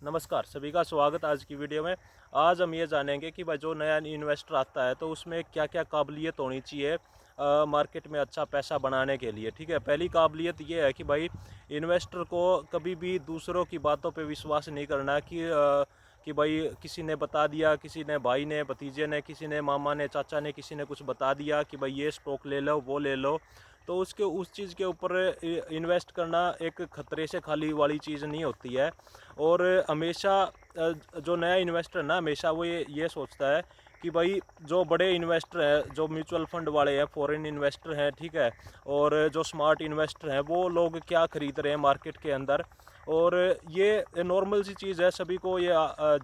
नमस्कार, सभी का स्वागत आज की वीडियो में। आज हम ये जानेंगे कि भाई जो नया इन्वेस्टर आता है तो उसमें क्या क्या काबिलियत होनी चाहिए मार्केट में अच्छा पैसा बनाने के लिए। ठीक है, पहली काबिलियत ये है कि भाई इन्वेस्टर को कभी भी दूसरों की बातों पे विश्वास नहीं करना कि भाई किसी ने बता दिया, किसी ने भाई ने, भतीजे ने, किसी ने, मामा ने, चाचा ने, किसी ने कुछ बता दिया कि भाई ये स्टॉक ले लो, वो ले लो, तो उसके उस चीज़ के ऊपर इन्वेस्ट करना एक खतरे से खाली वाली चीज़ नहीं होती है। और हमेशा जो नया इन्वेस्टर ना हमेशा वो ये सोचता है कि भाई जो बड़े इन्वेस्टर हैं, जो म्यूचुअल फंड वाले हैं, फॉरेन इन्वेस्टर हैं, ठीक है, और जो स्मार्ट इन्वेस्टर हैं, वो लोग क्या खरीद रहे हैं मार्केट के अंदर। और ये नॉर्मल सी चीज़ है, सभी को ये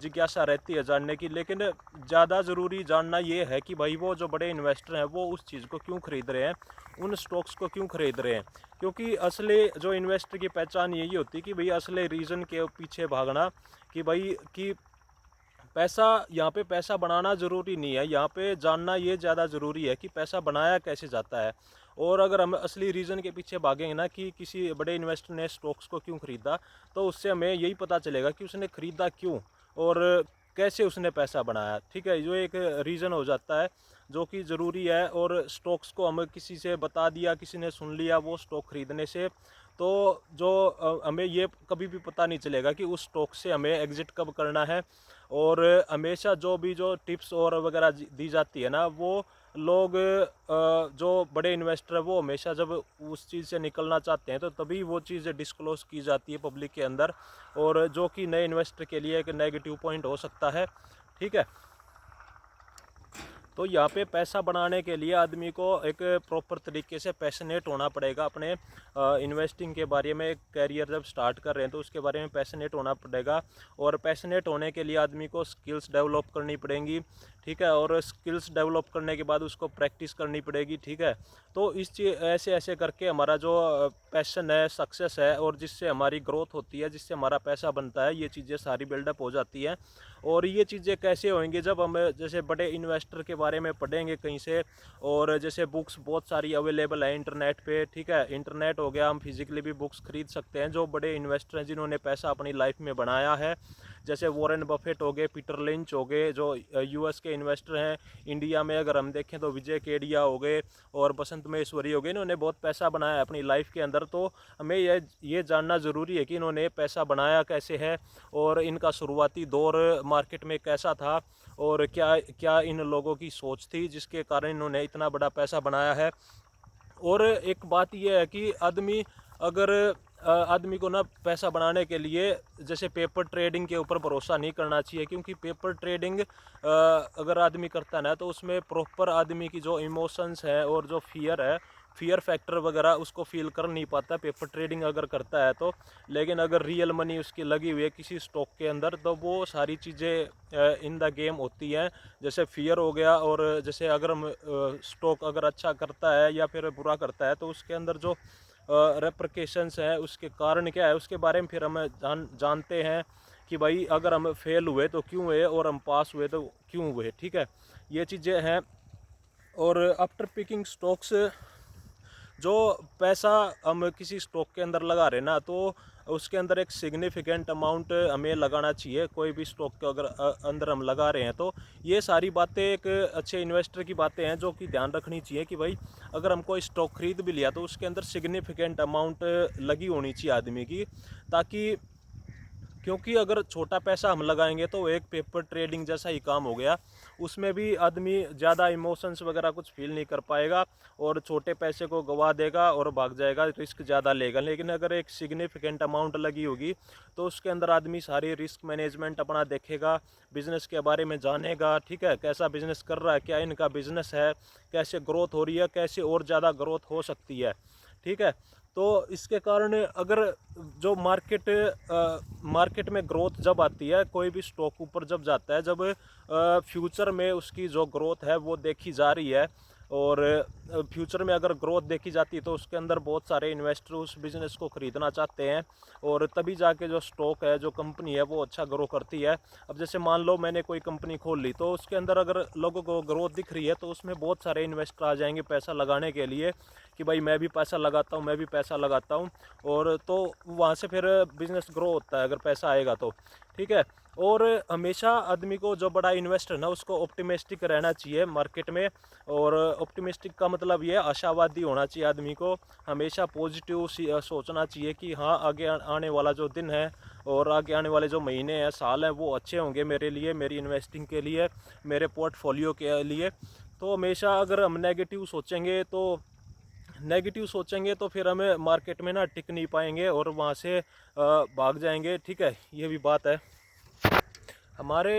जिज्ञासा रहती है जानने की। लेकिन ज़्यादा ज़रूरी जानना ये है कि भाई वो जो बड़े इन्वेस्टर हैं वो उस चीज़ को क्यों खरीद रहे हैं, उन स्टॉक्स को क्यों खरीद रहे हैं। क्योंकि असली जो इन्वेस्टर की पहचान यही होती है कि भाई असली रीज़न के पीछे भागना, कि भाई कि पैसा, यहाँ पे पैसा बनाना ज़रूरी नहीं है, यहाँ पे जानना ये ज़्यादा ज़रूरी है कि पैसा बनाया कैसे जाता है। और अगर हम असली रीज़न के पीछे भागेंगे ना कि किसी बड़े इन्वेस्टर ने स्टॉक्स को क्यों ख़रीदा, तो उससे हमें यही पता चलेगा कि उसने ख़रीदा क्यों और कैसे उसने पैसा बनाया। ठीक है, जो एक रीज़न हो जाता है जो कि ज़रूरी है। और स्टॉक्स को हमें किसी से बता दिया, किसी ने सुन लिया वो स्टॉक ख़रीदने से, तो जो हमें ये कभी भी पता नहीं चलेगा कि उस स्टॉक से हमें एग्ज़िट कब करना है। और हमेशा जो टिप्स और वगैरह दी जाती है ना, वो लोग जो बड़े इन्वेस्टर है वो हमेशा जब उस चीज़ से निकलना चाहते हैं तो तभी वो चीज़ डिस्क्लोज़ की जाती है पब्लिक के अंदर, और जो कि नए इन्वेस्टर के लिए एक नेगेटिव पॉइंट हो सकता है। ठीक है, तो यहाँ पे पैसा बनाने के लिए आदमी को एक प्रॉपर तरीके से पैशनेट होना पड़ेगा अपने इन्वेस्टिंग के बारे में। एक कैरियर जब स्टार्ट कर रहे हैं तो उसके बारे में पैशनेट होना पड़ेगा, और पैशनेट होने के लिए आदमी को स्किल्स डेवलप करनी पड़ेंगी। ठीक है, और स्किल्स डेवलप करने के बाद उसको प्रैक्टिस करनी पड़ेगी। ठीक है, तो इस चीज़ ऐसे ऐसे करके हमारा जो पैशन है, सक्सेस है, और जिससे हमारी ग्रोथ होती है, जिससे हमारा पैसा बनता है, ये चीज़ें सारी बिल्डअप हो जाती हैं। और ये चीज़ें कैसे होंगी, जब हम जैसे बड़े इन्वेस्टर के बारे में पढ़ेंगे कहीं से, और जैसे बुक्स बहुत सारी अवेलेबल है इंटरनेट पे। ठीक है, इंटरनेट हो गया, हम फिजिकली भी बुक्स खरीद सकते हैं जो बड़े इन्वेस्टर हैं जिन्होंने पैसा अपनी लाइफ में बनाया है। जैसे वॉरेन बफेट हो गए, पीटर लिंच हो गए, जो यूएस के इन्वेस्टर हैं। इंडिया में अगर हम देखें तो विजय केडिया हो गए और बसंत महेश्वरी हो गए, इन्होंने बहुत पैसा बनाया है अपनी लाइफ के अंदर। तो हमें ये जानना ज़रूरी है कि इन्होंने पैसा बनाया कैसे है, और इनका शुरुआती दौर मार्केट में कैसा था, और क्या क्या इन लोगों की सोच थी जिसके कारण इन्होंने इतना बड़ा पैसा बनाया है। और एक बात यह है कि आदमी को ना पैसा बनाने के लिए जैसे पेपर ट्रेडिंग के ऊपर भरोसा नहीं करना चाहिए, क्योंकि पेपर ट्रेडिंग अगर आदमी करता है ना तो उसमें प्रॉपर आदमी की जो इमोशंस है और जो फियर फैक्टर वगैरह उसको फील कर नहीं पाता पेपर ट्रेडिंग अगर करता है तो। लेकिन अगर रियल मनी उसकी लगी हुई है किसी स्टॉक के अंदर तो वो सारी चीज़ें इन द गेम होती हैं। जैसे फियर हो गया, और जैसे अगर हम स्टॉक अगर अच्छा करता है या फिर बुरा करता है तो उसके अंदर जो रेप्रकेशंस है, उसके कारण क्या है, उसके बारे में फिर हम जानते हैं कि भाई अगर हम फेल हुए तो क्यों हुए, और हम पास हुए तो क्यों हुए। ठीक है, ये चीज़ें हैं। और आफ्टर पिकिंग स्टॉक्स, जो पैसा हम किसी स्टॉक के अंदर लगा रहे ना तो उसके अंदर एक सिग्निफिकेंट अमाउंट हमें लगाना चाहिए। कोई भी स्टॉक के अगर अंदर हम लगा रहे हैं तो ये सारी बातें एक अच्छे इन्वेस्टर की बातें हैं जो कि ध्यान रखनी चाहिए कि भाई अगर हम कोई स्टॉक खरीद भी लिया तो उसके अंदर सिग्निफिकेंट अमाउंट लगी होनी चाहिए आदमी की, ताकि, क्योंकि अगर छोटा पैसा हम लगाएंगे तो एक पेपर ट्रेडिंग जैसा ही काम हो गया, उसमें भी आदमी ज़्यादा इमोशंस वगैरह कुछ फील नहीं कर पाएगा और छोटे पैसे को गवा देगा और भाग जाएगा, रिस्क ज़्यादा लेगा। लेकिन अगर एक सिग्निफिकेंट अमाउंट लगी होगी तो उसके अंदर आदमी सारी रिस्क मैनेजमेंट अपना देखेगा, बिज़नेस के बारे में जानेगा। ठीक है, कैसा बिज़नेस कर रहा है, क्या इनका बिज़नेस है, कैसे ग्रोथ हो रही है, कैसे और ज़्यादा ग्रोथ हो सकती है। ठीक है, तो इसके कारण अगर जो मार्केट में ग्रोथ जब आती है, कोई भी स्टॉक ऊपर जब जाता है, जब फ्यूचर में उसकी जो ग्रोथ है वो देखी जा रही है, और फ्यूचर में अगर ग्रोथ देखी जाती है तो उसके अंदर बहुत सारे इन्वेस्टर उस बिज़नेस को ख़रीदना चाहते हैं, और तभी जाके जो स्टॉक है, जो कंपनी है, वो अच्छा ग्रो करती है। अब जैसे मान लो मैंने कोई कंपनी खोल ली तो उसके अंदर अगर लोगों को ग्रोथ दिख रही है तो उसमें बहुत सारे इन्वेस्टर आ जाएंगे पैसा लगाने के लिए कि भाई मैं भी पैसा लगाता हूँ, मैं भी पैसा लगाता हूँ, और तो वहाँ से फिर बिज़नेस ग्रो होता है अगर पैसा आएगा तो, ठीक है। और हमेशा आदमी को, जो बड़ा इन्वेस्टर है ना, उसको ऑप्टिमिस्टिक रहना चाहिए मार्केट में। और ऑप्टिमिस्टिक का मतलब ये आशावादी होना चाहिए आदमी को, हमेशा पॉजिटिव सोचना चाहिए कि हाँ आगे आने वाला जो दिन है और आगे आने वाले जो महीने हैं, साल हैं, वो अच्छे होंगे मेरे लिए, मेरी इन्वेस्टिंग के लिए, मेरे पोर्टफोलियो के लिए। तो हमेशा अगर हम नेगेटिव सोचेंगे तो फिर हमें मार्केट में ना टिक नहीं पाएंगे और वहाँ से भाग जाएंगे, ठीक है, ये भी बात है। हमारे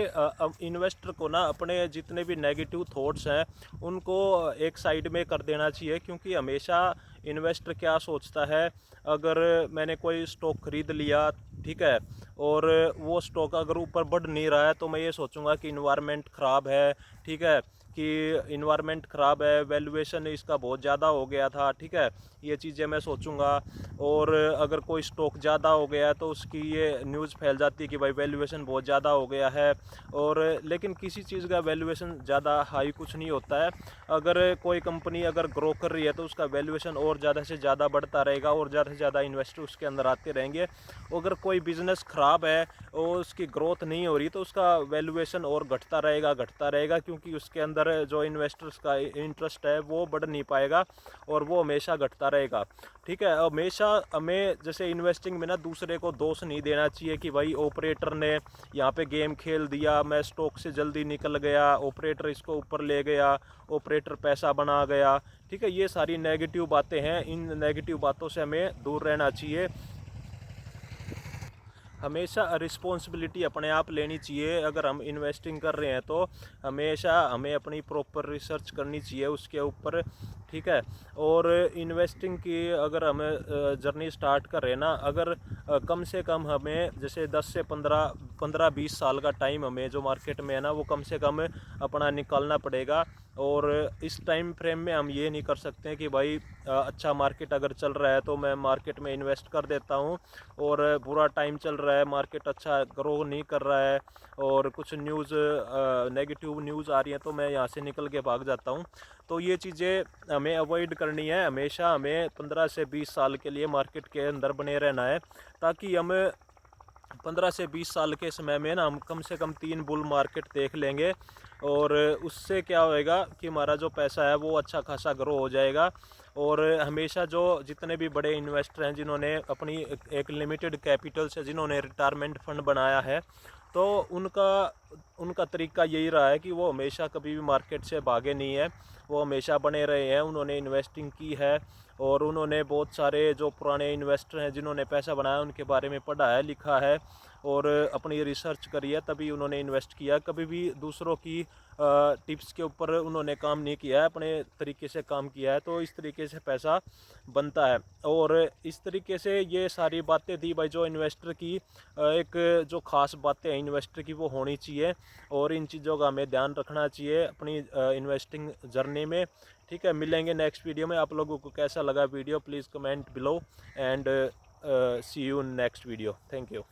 इन्वेस्टर को ना अपने जितने भी नेगेटिव थॉट्स हैं उनको एक साइड में कर देना चाहिए, क्योंकि हमेशा इन्वेस्टर क्या सोचता है, अगर मैंने कोई स्टॉक खरीद लिया, ठीक है, और वो स्टॉक अगर ऊपर बढ़ नहीं रहा है तो मैं ये सोचूंगा कि इन्वायरमेंट ख़राब है, ठीक है, कि इन्वायरमेंट ख़राब है, वैल्यूएशन इसका बहुत ज़्यादा हो गया था, ठीक है, ये चीज़ें मैं सोचूंगा। और अगर कोई स्टॉक ज़्यादा हो गया है तो उसकी ये न्यूज़ फैल जाती है कि भाई वैल्यूएशन बहुत ज़्यादा हो गया है, और लेकिन किसी चीज़ का वैल्यूएशन ज़्यादा हाई कुछ नहीं होता है। अगर कोई कंपनी अगर ग्रो कर रही है तो उसका वैल्यूएशन और ज़्यादा से ज़्यादा बढ़ता रहेगा और ज़्यादा से ज़्यादा इन्वेस्टर उसके अंदर आते रहेंगे। अगर कोई बिज़नेस ख़राब है और उसकी ग्रोथ नहीं हो रही तो उसका वैल्यूएशन और घटता रहेगा, क्योंकि उसके अंदर जो इन्वेस्टर्स का इंटरेस्ट है वो बढ़ नहीं पाएगा और वो हमेशा घटता रहेगा, ठीक है। हमेशा हमें जैसे इन्वेस्टिंग में ना दूसरे को दोष नहीं देना चाहिए कि भाई ऑपरेटर ने यहाँ पे गेम खेल दिया, मैं स्टॉक से जल्दी निकल गया, ऑपरेटर इसको ऊपर ले गया, ऑपरेटर पैसा बना गया, ठीक है, ये सारी नेगेटिव बातें हैं। इन नेगेटिव बातों से हमें दूर रहना चाहिए। हमेशा रिस्पॉन्सिबिलिटी अपने आप लेनी चाहिए। अगर हम इन्वेस्टिंग कर रहे हैं तो हमेशा हमें अपनी प्रॉपर रिसर्च करनी चाहिए उसके ऊपर, ठीक है। और इन्वेस्टिंग की अगर हम जर्नी स्टार्ट कर रहे हैं ना, अगर कम से कम हमें जैसे 10 से 15-20 साल का टाइम हमें जो मार्केट में है ना वो कम से कम अपना निकालना पड़ेगा। और इस टाइम फ्रेम में हम ये नहीं कर सकते कि भाई अच्छा मार्केट अगर चल रहा है तो मैं मार्केट में इन्वेस्ट कर देता हूँ, और बुरा टाइम चल रहा है, मार्केट अच्छा ग्रो नहीं कर रहा है और कुछ नेगेटिव न्यूज़ आ रही है तो मैं यहाँ से निकल के भाग जाता हूँ। तो ये चीज़ें हमें अवॉइड करनी है। हमेशा हमें 15 से 20 साल के लिए मार्केट के अंदर बने रहना है, ताकि हम 15 से 20 साल के समय में ना हम कम से कम 3 बुल मार्केट देख लेंगे। और उससे क्या होएगा कि हमारा जो पैसा है वो अच्छा खासा ग्रो हो जाएगा। और हमेशा जो जितने भी बड़े इन्वेस्टर हैं जिन्होंने अपनी एक लिमिटेड कैपिटल से जिन्होंने रिटायरमेंट फंड बनाया है, तो उनका तरीका यही रहा है कि वो हमेशा कभी भी मार्केट से भागे नहीं है, वो हमेशा बने रहे हैं, उन्होंने इन्वेस्टिंग की है और उन्होंने बहुत सारे जो पुराने इन्वेस्टर हैं जिन्होंने पैसा बनाया उनके बारे में पढ़ा है, लिखा है और अपनी रिसर्च करी है, तभी उन्होंने इन्वेस्ट किया। कभी भी दूसरों की टिप्स के ऊपर उन्होंने काम नहीं किया है, अपने तरीके से काम किया है, तो इस तरीके से पैसा बनता है। और इस तरीके से ये सारी बातें थी भाई जो इन्वेस्टर की एक जो ख़ास बातें हैं इन्वेस्टर की वो होनी चाहिए, और इन चीज़ों का हमें ध्यान रखना चाहिए अपनी इन्वेस्टिंग जर्नी में, ठीक है। मिलेंगे नेक्स्ट वीडियो में। आप लोगों को कैसा लगा video please comment below and see you in next video. Thank you.